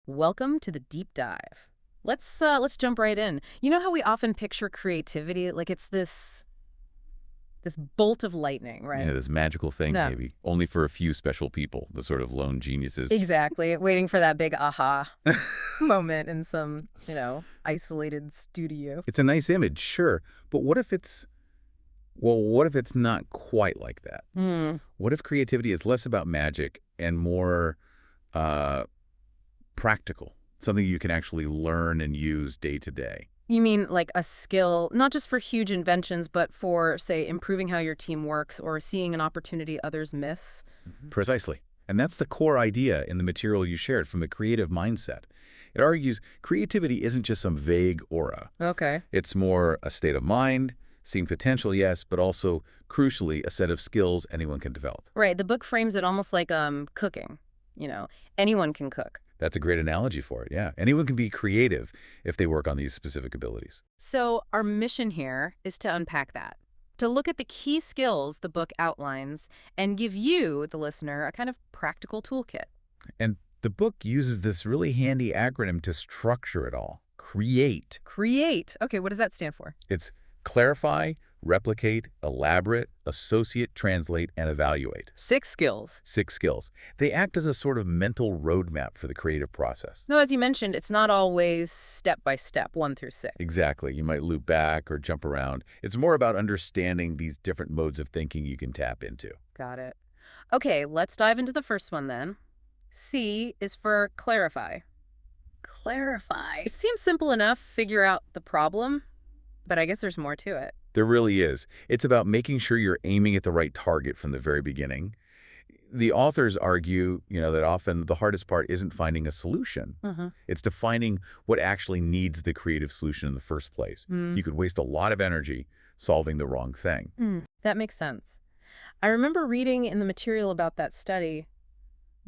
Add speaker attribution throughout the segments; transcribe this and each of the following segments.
Speaker 1: Welcome to the deep dive. Let's jump right in. You know how we often picture creativity like it's this bolt of lightning, right?
Speaker 2: Yeah, this magical thing,
Speaker 1: No.
Speaker 2: maybe. Only for a few special people, the sort of lone geniuses.
Speaker 1: Exactly. Waiting for that big aha moment in some, isolated studio.
Speaker 2: It's a nice image, sure. But what if it's not quite like that?
Speaker 1: Hmm.
Speaker 2: What if creativity is less about magic and more uh, practical? Something you can actually learn and use day to day.
Speaker 1: You mean like a skill, not just for huge inventions, but for, say, improving how your team works or seeing an opportunity others miss?
Speaker 2: Precisely. And that's the core idea in the material you shared from the creative mindset. It argues creativity isn't just some vague aura.
Speaker 1: Okay.
Speaker 2: It's more a state of mind, seeing potential, yes, but also, crucially, a set of skills anyone can develop.
Speaker 1: Right. The book frames it almost like cooking. Anyone can cook.
Speaker 2: That's a great analogy for it, yeah. Anyone can be creative if they work on these specific abilities.
Speaker 1: So our mission here is to unpack that, to look at the key skills the book outlines and give you, the listener, a kind of practical toolkit.
Speaker 2: And the book uses this really handy acronym to structure it all. CREATE.
Speaker 1: Create. Okay, what does that stand for?
Speaker 2: It's clarify, replicate, elaborate, associate, translate, and evaluate.
Speaker 1: 6 skills.
Speaker 2: 6 skills. They act as a sort of mental roadmap for the creative process.
Speaker 1: Though, as you mentioned, it's not always step by step, 1 through 6.
Speaker 2: Exactly. You might loop back or jump around. It's more about understanding these different modes of thinking you can tap into.
Speaker 1: Got it. Okay, let's dive into the first one then. C is for clarify.
Speaker 3: Clarify.
Speaker 1: It seems simple enough, figure out the problem, but I guess there's more to it.
Speaker 2: There really is. It's about making sure you're aiming at the right target from the very beginning. The authors argue, that often the hardest part isn't finding a solution. It's defining what actually needs the creative solution in the first place. You could waste a lot of energy solving the wrong thing.
Speaker 1: That makes sense. I remember reading in the material about that study,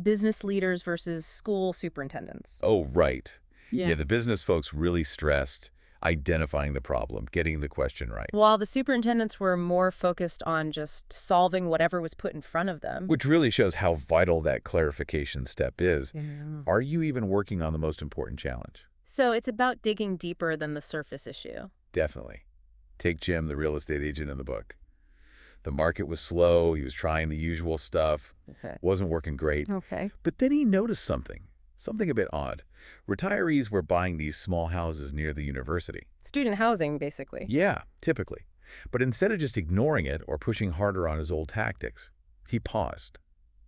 Speaker 1: business leaders versus school superintendents.
Speaker 2: Oh, right.
Speaker 1: Yeah.
Speaker 2: Yeah, the business folks really stressed identifying the problem, getting the question right.
Speaker 1: While the superintendents were more focused on just solving whatever was put in front of them.
Speaker 2: Which really shows how vital that clarification step is.
Speaker 1: Yeah.
Speaker 2: Are you even working on the most important challenge?
Speaker 1: So it's about digging deeper than the surface issue.
Speaker 2: Definitely. Take Jim, the real estate agent in the book. The market was slow. He was trying the usual stuff.
Speaker 1: Okay.
Speaker 2: Wasn't working great.
Speaker 1: Okay.
Speaker 2: But then he noticed something a bit odd. Retirees were buying these small houses near the university.
Speaker 1: Student housing, basically.
Speaker 2: Yeah, typically. But instead of just ignoring it or pushing harder on his old tactics, he paused.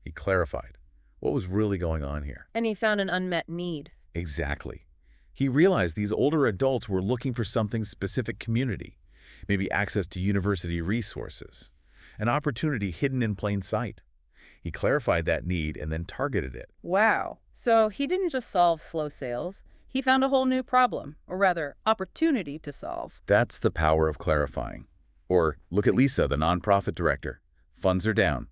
Speaker 2: He clarified what was really going on here.
Speaker 1: And he found an unmet need.
Speaker 2: Exactly. He realized these older adults were looking for something specific community, maybe access to university resources, an opportunity hidden in plain sight. He clarified that need and then targeted it.
Speaker 1: Wow. So he didn't just solve slow sales. He found a whole new problem, or rather, opportunity to solve.
Speaker 2: That's the power of clarifying. Or look at Lisa, the nonprofit director. Funds are down.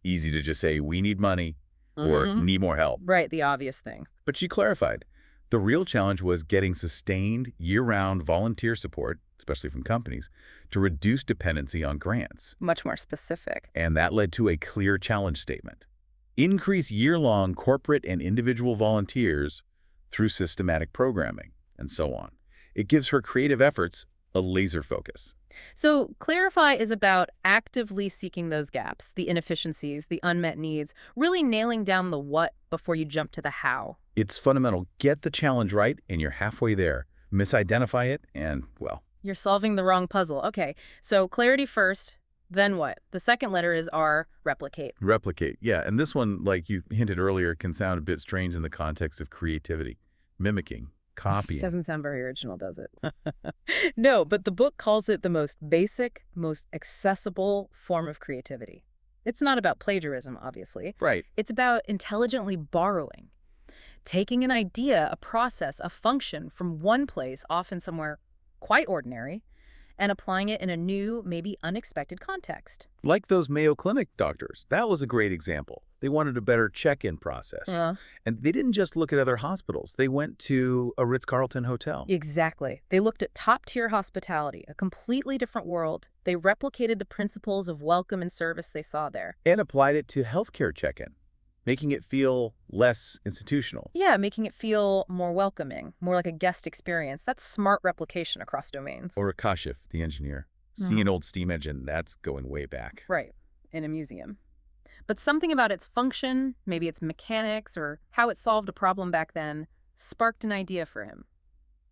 Speaker 2: Easy to just say, we need money or need more help.
Speaker 1: Right, the obvious thing.
Speaker 2: But she clarified. The real challenge was getting sustained, year-round volunteer support, especially from companies, to reduce dependency on grants.
Speaker 1: Much more specific.
Speaker 2: And that led to a clear challenge statement. Increase year-long corporate and individual volunteers through systematic programming, and so on. It gives her creative efforts a laser focus.
Speaker 1: So clarify is about actively seeking those gaps, the inefficiencies, the unmet needs, really nailing down the what before you jump to the how.
Speaker 2: It's fundamental. Get the challenge right, and you're halfway there. Misidentify it, and, well,
Speaker 1: You're solving the wrong puzzle. Okay, so clarity first, then what? The second letter is R, replicate.
Speaker 2: replicate. Yeah, and this one, like you hinted earlier, can sound a bit strange in the context of creativity. Mimicking, copying.
Speaker 1: Doesn't sound very original, does it? No, but the book calls it the most basic, most accessible form of creativity. It's not about plagiarism, obviously.
Speaker 2: Right.
Speaker 1: It's about intelligently borrowing, taking an idea, a process, a function from one place, often somewhere quite ordinary, and applying it in a new, maybe unexpected context.
Speaker 2: Like those Mayo Clinic doctors. That was a great example. They wanted a better check-in process. And they didn't just look at other hospitals. They went to a Ritz-Carlton hotel.
Speaker 1: Exactly. They looked at top-tier hospitality, a completely different world. They replicated the principles of welcome and service they saw there.
Speaker 2: And applied it to healthcare check-in. making it feel less institutional.
Speaker 1: Yeah, making it feel more welcoming, more like a guest experience. That's smart replication across domains.
Speaker 2: Or Akashif, the engineer. Seeing an old steam engine, that's going way back.
Speaker 1: Right, in a museum. But something about its function, maybe its mechanics, or how it solved a problem back then, sparked an idea for him.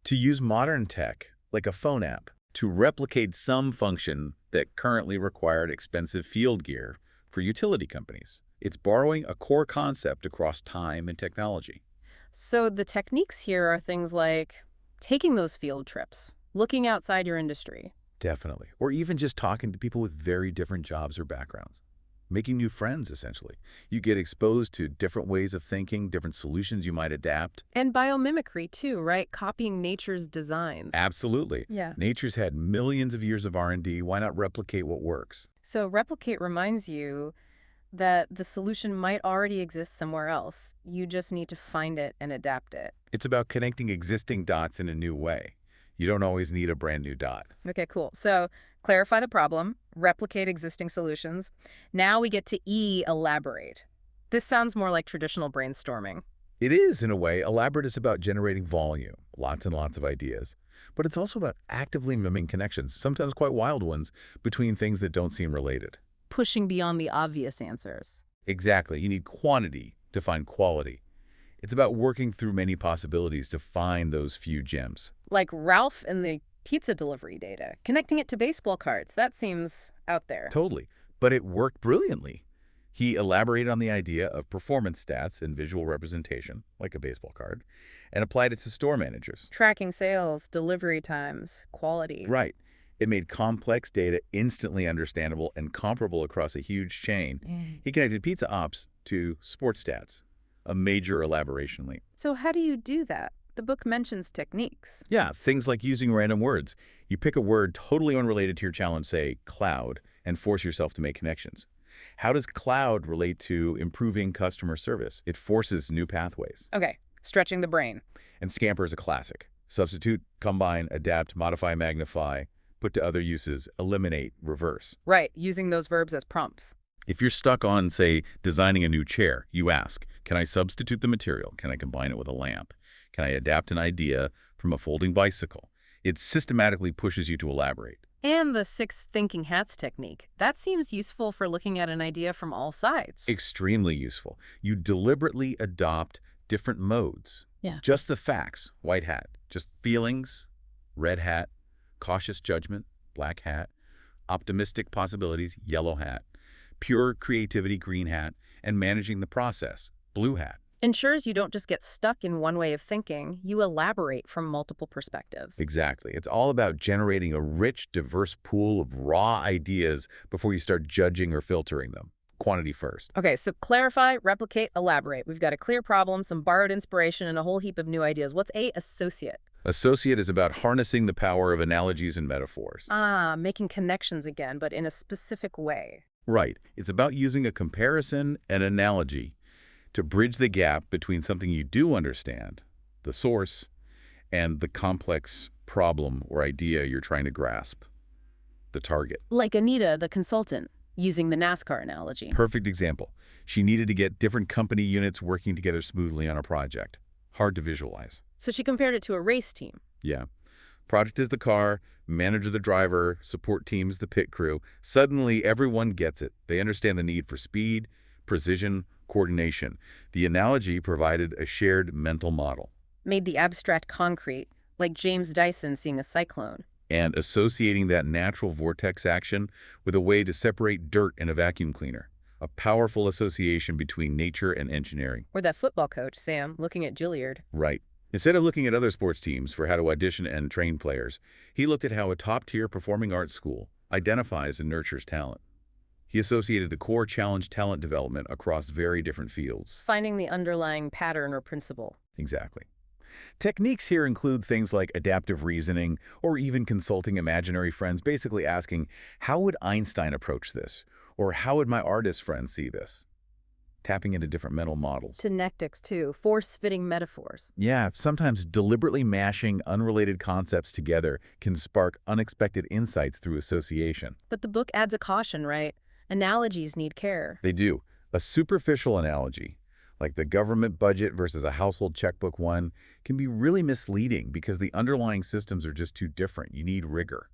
Speaker 2: To use modern tech, like a phone app, to replicate some function that currently required expensive field gear for utility companies. It's borrowing a core concept across time and technology.
Speaker 1: So the techniques here are things like taking those field trips, looking outside your industry.
Speaker 2: Definitely. Or even just talking to people with very different jobs or backgrounds. Making new friends, essentially. You get exposed to different ways of thinking, different solutions you might adapt.
Speaker 1: And biomimicry too, right? Copying nature's designs.
Speaker 2: Absolutely.
Speaker 1: Yeah.
Speaker 2: Nature's had millions of years of R&D. Why not replicate what works?
Speaker 1: So replicate reminds you that the solution might already exist somewhere else. You just need to find it and adapt it.
Speaker 2: It's about connecting existing dots in a new way. You don't always need a brand new dot.
Speaker 1: Okay, cool. So clarify the problem, replicate existing solutions. Now we get to elaborate. This sounds more like traditional brainstorming.
Speaker 2: It is, in a way. Elaborate is about generating volume, lots and lots of ideas. But it's also about actively miming connections, sometimes quite wild ones, between things that don't seem related.
Speaker 1: Pushing beyond the obvious answers.
Speaker 2: Exactly. You need quantity to find quality. It's about working through many possibilities to find those few gems.
Speaker 1: Like Ralph and the pizza delivery data, connecting it to baseball cards. That seems out there.
Speaker 2: Totally. But it worked brilliantly. He elaborated on the idea of performance stats and visual representation, like a baseball card, and applied it to store managers.
Speaker 1: Tracking sales, delivery times, quality.
Speaker 2: Right. It made complex data instantly understandable and comparable across a huge chain. He connected pizza ops to sports stats, a major elaboration leap.
Speaker 1: So how do you do that? The book mentions techniques.
Speaker 2: Yeah, things like using random words. You pick a word totally unrelated to your challenge, say cloud, and force yourself to make connections. How does cloud relate to improving customer service? It forces new pathways.
Speaker 1: Okay, stretching the brain.
Speaker 2: And Scamper is a classic. Substitute, combine, adapt, modify, magnify, put to other uses, eliminate, reverse.
Speaker 1: Right, using those verbs as prompts.
Speaker 2: If you're stuck on, say, designing a new chair, you ask, can I substitute the material? Can I combine it with a lamp? Can I adapt an idea from a folding bicycle? It systematically pushes you to elaborate.
Speaker 1: And the 6 thinking hats technique. That seems useful for looking at an idea from all sides.
Speaker 2: Extremely useful. You deliberately adopt different modes.
Speaker 1: Yeah.
Speaker 2: Just the facts, white hat. Just feelings, red hat. Cautious judgment, black hat. Optimistic possibilities, yellow hat. Pure creativity, green hat. And managing the process, blue hat.
Speaker 1: Ensures you don't just get stuck in one way of thinking, you elaborate from multiple perspectives.
Speaker 2: Exactly. It's all about generating a rich, diverse pool of raw ideas before you start judging or filtering them. Quantity first.
Speaker 1: Okay, so clarify, replicate, elaborate. We've got a clear problem, some borrowed inspiration, and a whole heap of new ideas. What's a associate?
Speaker 2: Associate is about harnessing the power of analogies and metaphors.
Speaker 1: Making connections again, but in a specific way.
Speaker 2: Right. It's about using a comparison and analogy to bridge the gap between something you do understand, the source, and the complex problem or idea you're trying to grasp, the target.
Speaker 1: Like Anita, the consultant, using the NASCAR analogy.
Speaker 2: Perfect example. She needed to get different company units working together smoothly on a project. Hard to visualize.
Speaker 1: So she compared it to a race team.
Speaker 2: Yeah. Project is the car, manager the driver, support teams the pit crew. Suddenly, everyone gets it. They understand the need for speed, precision, coordination. The analogy provided a shared mental model.
Speaker 1: Made the abstract concrete, like James Dyson seeing a cyclone.
Speaker 2: And associating that natural vortex action with a way to separate dirt in a vacuum cleaner. A powerful association between nature and engineering.
Speaker 1: Or that football coach, Sam, looking at Juilliard.
Speaker 2: Right. Instead of looking at other sports teams for how to audition and train players, he looked at how a top-tier performing arts school identifies and nurtures talent. He associated the core challenge talent development across very different fields.
Speaker 1: Finding the underlying pattern or principle.
Speaker 2: Exactly. Techniques here include things like adaptive reasoning or even consulting imaginary friends, basically asking, how would Einstein approach this? Or how would my artist friend see this? Tapping into different mental models.
Speaker 1: Synectics, too. Force-fitting metaphors.
Speaker 2: Yeah, sometimes deliberately mashing unrelated concepts together can spark unexpected insights through association.
Speaker 1: But the book adds a caution, right? Analogies need care.
Speaker 2: They do. A superficial analogy, like the government budget versus a household checkbook one, can be really misleading because the underlying systems are just too different. You need rigor.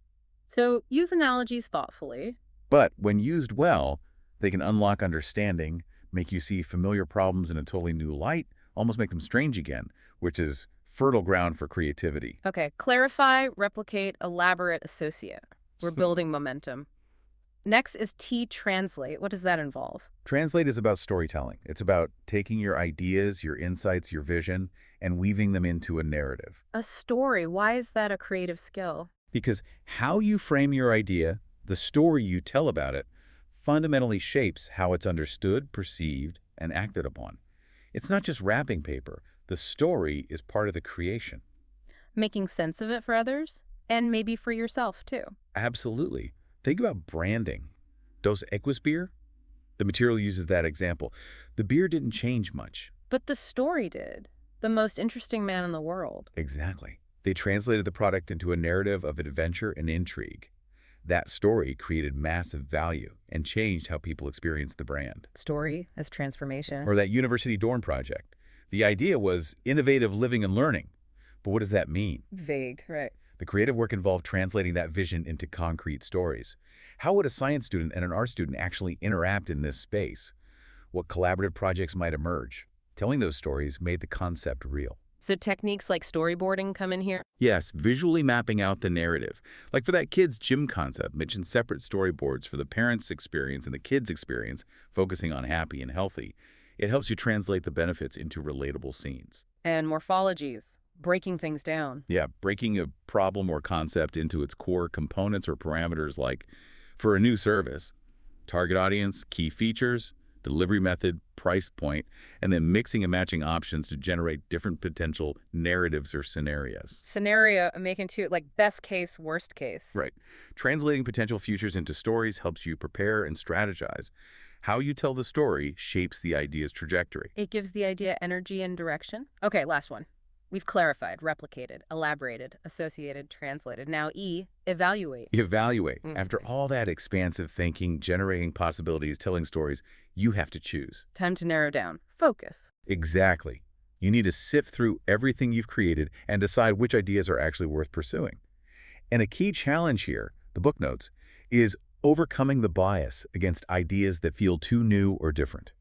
Speaker 1: So use analogies thoughtfully.
Speaker 2: But when used well, they can unlock understanding, make you see familiar problems in a totally new light, almost make them strange again, which is fertile ground for creativity.
Speaker 1: Okay, clarify, replicate, elaborate, associate. We're building momentum. Next is translate. What does that involve?
Speaker 2: Translate is about storytelling. It's about taking your ideas, your insights, your vision, and weaving them into a narrative.
Speaker 1: A story. Why is that a creative skill?
Speaker 2: Because how you frame your idea, the story you tell about it, fundamentally shapes how it's understood, perceived, and acted upon. It's not just wrapping paper. The story is part of the creation.
Speaker 1: Making sense of it for others, and maybe for yourself, too.
Speaker 2: Absolutely. Think about branding. Dos Equis beer? The material uses that example. The beer didn't change much.
Speaker 1: But the story did. The most interesting man in the world.
Speaker 2: Exactly. They translated the product into a narrative of adventure and intrigue. That story created massive value and changed how people experienced the brand.
Speaker 1: Story as transformation.
Speaker 2: Or that university dorm project. The idea was innovative living and learning. But what does that mean?
Speaker 1: Vague, right.
Speaker 2: The creative work involved translating that vision into concrete stories. How would a science student and an art student actually interact in this space? What collaborative projects might emerge? Telling those stories made the concept real.
Speaker 1: So techniques like storyboarding come in here?
Speaker 2: Yes, visually mapping out the narrative. Like for that kids' gym concept, mention separate storyboards for the parents' experience and the kids' experience, focusing on happy and healthy. It helps you translate the benefits into relatable scenes.
Speaker 1: And morphologies, breaking things down.
Speaker 2: Yeah, breaking a problem or concept into its core components or parameters, like for a new service, target audience, key features, delivery method, price point, and then mixing and matching options to generate different potential narratives or scenarios.
Speaker 1: Scenario, making two, like best case, worst case.
Speaker 2: Right. Translating potential futures into stories helps you prepare and strategize. How you tell the story shapes the idea's trajectory.
Speaker 1: It gives the idea energy and direction. Okay, last one. We've clarified, replicated, elaborated, associated, translated. Now evaluate.
Speaker 2: Evaluate. After all that expansive thinking, generating possibilities, telling stories, you have to choose.
Speaker 1: Time to narrow down. Focus.
Speaker 2: Exactly. You need to sift through everything you've created and decide which ideas are actually worth pursuing. And a key challenge here, the book notes, is overcoming the bias against ideas that feel too new or different.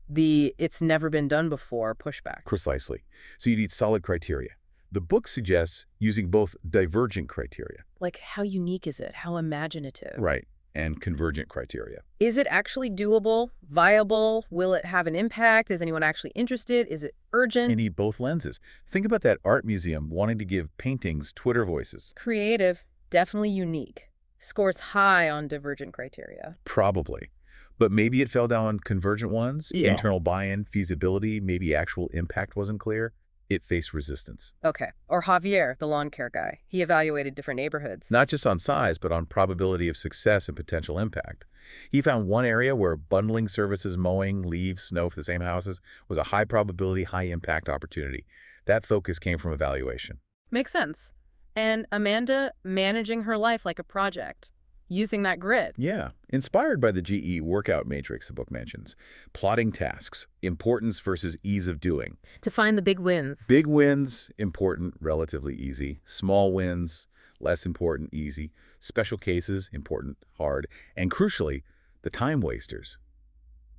Speaker 1: The it's never been done before pushback.
Speaker 2: Precisely. So you need solid criteria. The book suggests using both divergent criteria.
Speaker 1: Like, how unique is it? How imaginative?
Speaker 2: Right. And convergent criteria.
Speaker 1: Is it actually doable, viable? Will it have an impact? Is anyone actually interested? Is it urgent?
Speaker 2: You need both lenses. Think about that art museum wanting to give paintings Twitter voices.
Speaker 1: Creative, definitely unique. Scores high on divergent criteria.
Speaker 2: Probably. But maybe it fell down on convergent ones,
Speaker 1: Yeah.
Speaker 2: internal buy-in, feasibility, maybe actual impact wasn't clear. It faced resistance.
Speaker 1: Okay. Or Javier, the lawn care guy. He evaluated different neighborhoods.
Speaker 2: Not just on size, but on probability of success and potential impact. He found one area where bundling services, mowing, leaves, snow for the same houses was a high probability, high impact opportunity. That focus came from evaluation.
Speaker 1: Makes sense. And Amanda managing her life like a project, using that grid.
Speaker 2: Yeah, inspired by the GE workout matrix the book mentions. Plotting tasks, importance versus ease of doing.
Speaker 1: To find the big wins.
Speaker 2: Big wins, important, relatively easy. Small wins, less important, easy. Special cases, important, hard. And crucially, the time wasters.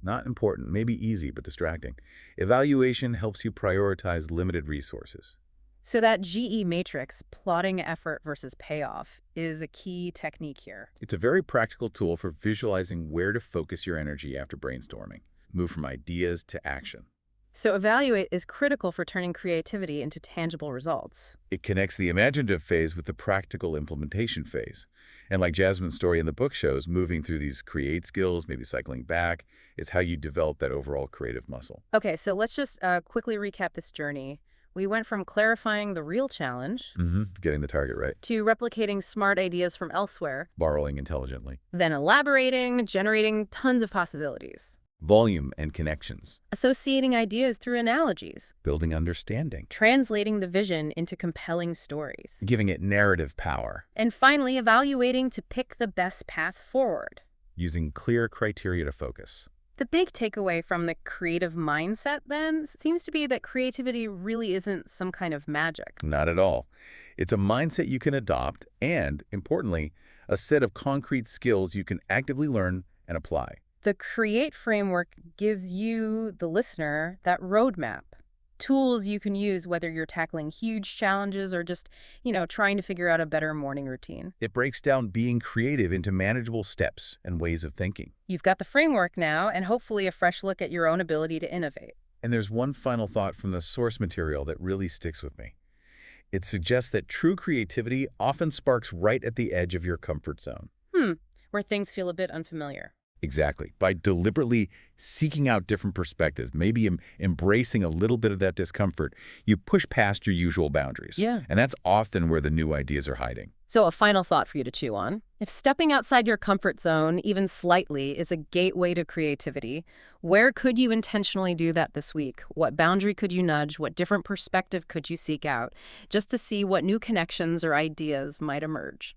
Speaker 2: Not important, maybe easy, but distracting. Evaluation helps you prioritize limited resources.
Speaker 1: So that GE matrix, plotting effort versus payoff, is a key technique here.
Speaker 2: It's a very practical tool for visualizing where to focus your energy after brainstorming. Move from ideas to action.
Speaker 1: So evaluate is critical for turning creativity into tangible results.
Speaker 2: It connects the imaginative phase with the practical implementation phase. And like Jasmine's story in the book shows, moving through these create skills, maybe cycling back, is how you develop that overall creative muscle.
Speaker 1: Okay, so let's just quickly recap this journey. We went from clarifying the real challenge
Speaker 2: Getting the target right.
Speaker 1: to replicating smart ideas from elsewhere,
Speaker 2: Borrowing intelligently.
Speaker 1: then elaborating, generating tons of possibilities,
Speaker 2: Volume and connections.
Speaker 1: associating ideas through analogies,
Speaker 2: Building understanding.
Speaker 1: translating the vision into compelling stories,
Speaker 2: Giving it narrative power.
Speaker 1: and finally evaluating to pick the best path forward.
Speaker 2: Using clear criteria to focus.
Speaker 1: The big takeaway from the creative mindset, then, seems to be that creativity really isn't some kind of magic.
Speaker 2: Not at all. It's a mindset you can adopt and, importantly, a set of concrete skills you can actively learn and apply.
Speaker 1: The CREATE framework gives you, the listener, that roadmap. Tools you can use whether you're tackling huge challenges or just, trying to figure out a better morning routine.
Speaker 2: It breaks down being creative into manageable steps and ways of thinking.
Speaker 1: You've got the framework now, and hopefully a fresh look at your own ability to innovate.
Speaker 2: And there's one final thought from the source material that really sticks with me. It suggests that true creativity often sparks right at the edge of your comfort zone.
Speaker 1: Where things feel a bit unfamiliar.
Speaker 2: Exactly. By deliberately seeking out different perspectives, maybe embracing a little bit of that discomfort, you push past your usual boundaries.
Speaker 1: Yeah.
Speaker 2: And that's often where the new ideas are hiding.
Speaker 1: So a final thought for you to chew on. If stepping outside your comfort zone, even slightly, is a gateway to creativity, where could you intentionally do that this week? What boundary could you nudge? What different perspective could you seek out? Just to see what new connections or ideas might emerge.